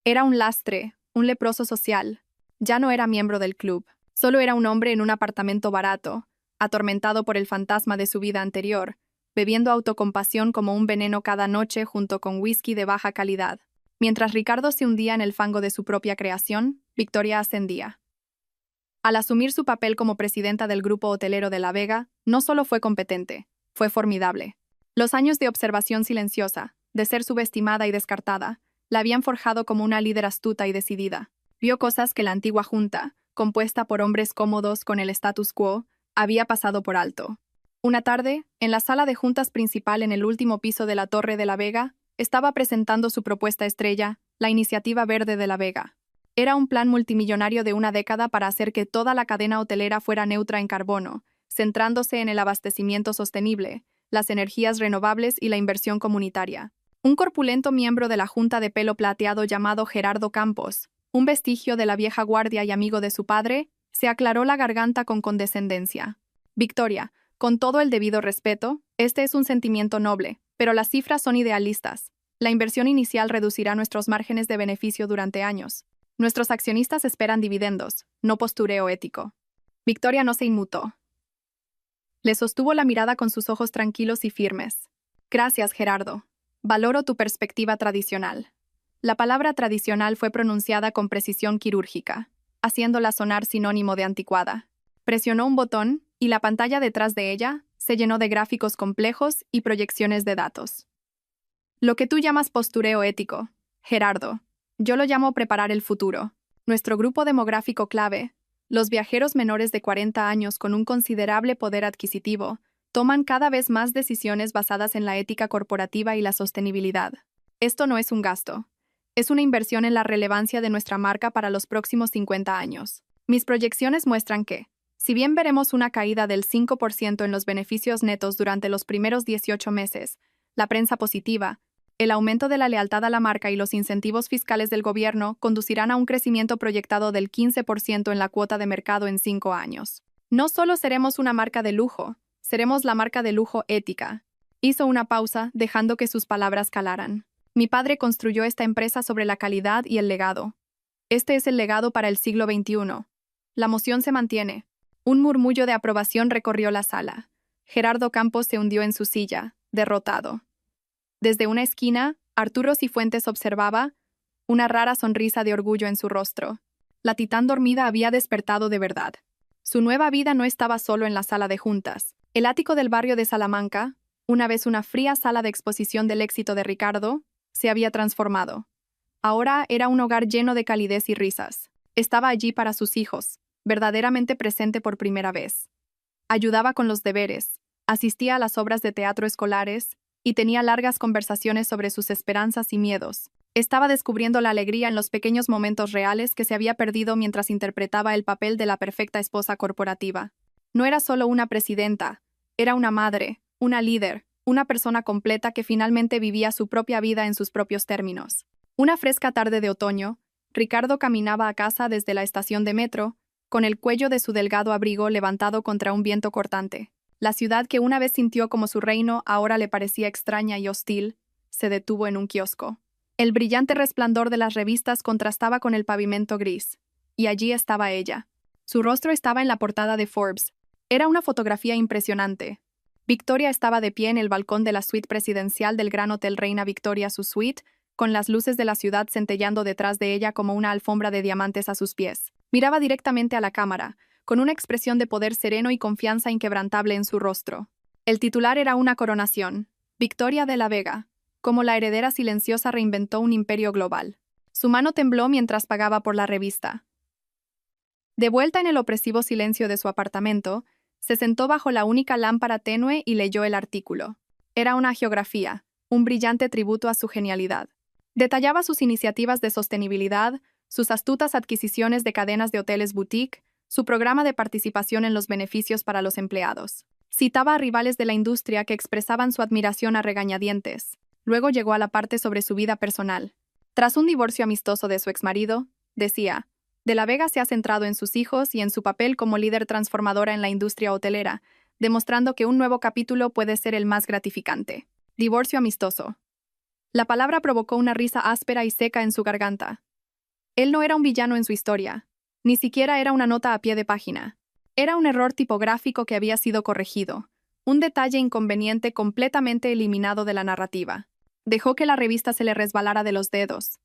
Era un lastre, un leproso social. Ya no era miembro del club. Solo era un hombre en un apartamento barato, atormentado por el fantasma de su vida anterior, bebiendo autocompasión como un veneno cada noche junto con whisky de baja calidad. Mientras Ricardo se hundía en el fango de su propia creación, Victoria ascendía. Al asumir su papel como presidenta del grupo hotelero de La Vega, no solo fue competente, fue formidable. Los años de observación silenciosa, de ser subestimada y descartada, la habían forjado como una líder astuta y decidida. Vio cosas que la antigua junta, compuesta por hombres cómodos con el status quo, había pasado por alto. Una tarde, en la sala de juntas principal en el último piso de la Torre de La Vega, estaba presentando su propuesta estrella, la Iniciativa Verde de La Vega. Era un plan multimillonario de una década para hacer que toda la cadena hotelera fuera neutra en carbono, centrándose en el abastecimiento sostenible, las energías renovables y la inversión comunitaria. Un corpulento miembro de la junta de pelo plateado llamado Gerardo Campos, un vestigio de la vieja guardia y amigo de su padre, se aclaró la garganta con condescendencia. Victoria, con todo el debido respeto, este es un sentimiento noble, pero las cifras son idealistas. La inversión inicial reducirá nuestros márgenes de beneficio durante años. Nuestros accionistas esperan dividendos, no postureo ético. Victoria no se inmutó. Le sostuvo la mirada con sus ojos tranquilos y firmes. Gracias, Gerardo. Valoro tu perspectiva tradicional. La palabra tradicional fue pronunciada con precisión quirúrgica, haciéndola sonar sinónimo de anticuada. Presionó un botón y la pantalla detrás de ella se llenó de gráficos complejos y proyecciones de datos. Lo que tú llamas postureo ético, Gerardo, yo lo llamo preparar el futuro. Nuestro grupo demográfico clave, los viajeros menores de 40 años con un considerable poder adquisitivo, toman cada vez más decisiones basadas en la ética corporativa y la sostenibilidad. Esto no es un gasto. Es una inversión en la relevancia de nuestra marca para los próximos 50 años. Mis proyecciones muestran que, si bien veremos una caída del 5% en los beneficios netos durante los primeros 18 meses, la prensa positiva, el aumento de la lealtad a la marca y los incentivos fiscales del gobierno conducirán a un crecimiento proyectado del 15% en la cuota de mercado en 5 años. No solo seremos una marca de lujo, seremos la marca de lujo ética. Hizo una pausa, dejando que sus palabras calaran. Mi padre construyó esta empresa sobre la calidad y el legado. Este es el legado para el siglo XXI. La moción se mantiene. Un murmullo de aprobación recorrió la sala. Gerardo Campos se hundió en su silla, derrotado. Desde una esquina, Arturo Cifuentes observaba, una rara sonrisa de orgullo en su rostro. La titán dormida había despertado de verdad. Su nueva vida no estaba solo en la sala de juntas. El ático del barrio de Salamanca, una vez una fría sala de exposición del éxito de Ricardo, se había transformado. Ahora era un hogar lleno de calidez y risas. Estaba allí para sus hijos, verdaderamente presente por primera vez. Ayudaba con los deberes, asistía a las obras de teatro escolares y tenía largas conversaciones sobre sus esperanzas y miedos. Estaba descubriendo la alegría en los pequeños momentos reales que se había perdido mientras interpretaba el papel de la perfecta esposa corporativa. No era solo una presidenta, era una madre, una líder, una persona completa que finalmente vivía su propia vida en sus propios términos. Una fresca tarde de otoño, Ricardo caminaba a casa desde la estación de metro, con el cuello de su delgado abrigo levantado contra un viento cortante. La ciudad que una vez sintió como su reino ahora le parecía extraña y hostil, se detuvo en un kiosco. El brillante resplandor de las revistas contrastaba con el pavimento gris, y allí estaba ella. Su rostro estaba en la portada de Forbes. Era una fotografía impresionante. Victoria estaba de pie en el balcón de la suite presidencial del Gran Hotel Reina Victoria, su suite, con las luces de la ciudad centellando detrás de ella como una alfombra de diamantes a sus pies. Miraba directamente a la cámara, con una expresión de poder sereno y confianza inquebrantable en su rostro. El titular era una coronación. Victoria de la Vega, como la heredera silenciosa reinventó un imperio global. Su mano tembló mientras pagaba por la revista. De vuelta en el opresivo silencio de su apartamento, se sentó bajo la única lámpara tenue y leyó el artículo. Era una geografía, un brillante tributo a su genialidad. Detallaba sus iniciativas de sostenibilidad, sus astutas adquisiciones de cadenas de hoteles boutique, su programa de participación en los beneficios para los empleados. Citaba a rivales de la industria que expresaban su admiración a regañadientes. Luego llegó a la parte sobre su vida personal. Tras un divorcio amistoso de su exmarido, decía, De la Vega se ha centrado en sus hijos y en su papel como líder transformadora en la industria hotelera, demostrando que un nuevo capítulo puede ser el más gratificante. Divorcio amistoso. La palabra provocó una risa áspera y seca en su garganta. Él no era un villano en su historia. Ni siquiera era una nota a pie de página. Era un error tipográfico que había sido corregido. Un detalle inconveniente completamente eliminado de la narrativa. Dejó que la revista se le resbalara de los dedos.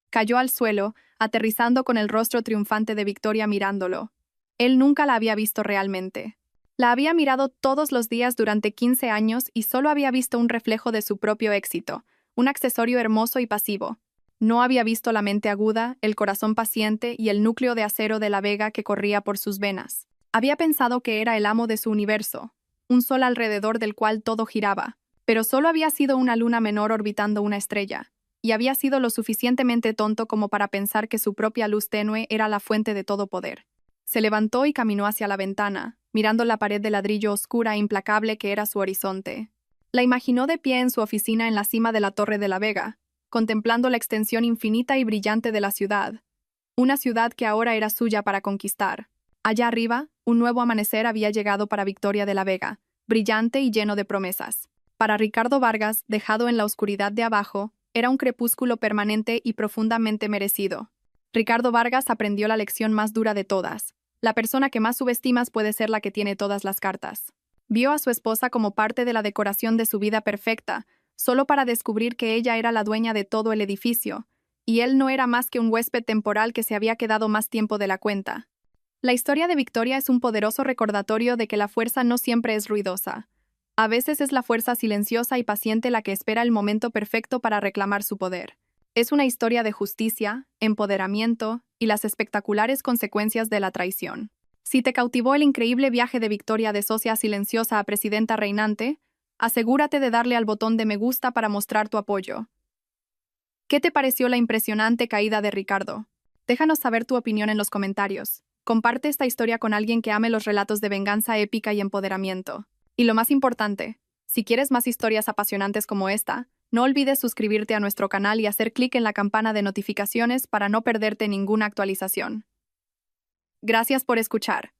Cayó al suelo, aterrizando con el rostro triunfante de Victoria mirándolo. Él nunca la había visto realmente. La había mirado todos los días durante 15 años y solo había visto un reflejo de su propio éxito, un accesorio hermoso y pasivo. No había visto la mente aguda, el corazón paciente y el núcleo de acero de la Vega que corría por sus venas. Había pensado que era el amo de su universo, un sol alrededor del cual todo giraba, pero solo había sido una luna menor orbitando una estrella, y había sido lo suficientemente tonto como para pensar que su propia luz tenue era la fuente de todo poder. Se levantó y caminó hacia la ventana, mirando la pared de ladrillo oscura e implacable que era su horizonte. La imaginó de pie en su oficina en la cima de la Torre de la Vega, contemplando la extensión infinita y brillante de la ciudad. Una ciudad que ahora era suya para conquistar. Allá arriba, un nuevo amanecer había llegado para Victoria de la Vega, brillante y lleno de promesas. Para Ricardo Vargas, dejado en la oscuridad de abajo, era un crepúsculo permanente y profundamente merecido. Ricardo Vargas aprendió la lección más dura de todas. La persona que más subestimas puede ser la que tiene todas las cartas. Vio a su esposa como parte de la decoración de su vida perfecta, solo para descubrir que ella era la dueña de todo el edificio, y él no era más que un huésped temporal que se había quedado más tiempo de la cuenta. La historia de Victoria es un poderoso recordatorio de que la fuerza no siempre es ruidosa. A veces es la fuerza silenciosa y paciente la que espera el momento perfecto para reclamar su poder. Es una historia de justicia, empoderamiento y las espectaculares consecuencias de la traición. Si te cautivó el increíble viaje de Victoria de socia silenciosa a presidenta reinante, asegúrate de darle al botón de me gusta para mostrar tu apoyo. ¿Qué te pareció la impresionante caída de Ricardo? Déjanos saber tu opinión en los comentarios. Comparte esta historia con alguien que ame los relatos de venganza épica y empoderamiento. Y lo más importante, si quieres más historias apasionantes como esta, no olvides suscribirte a nuestro canal y hacer clic en la campana de notificaciones para no perderte ninguna actualización. Gracias por escuchar.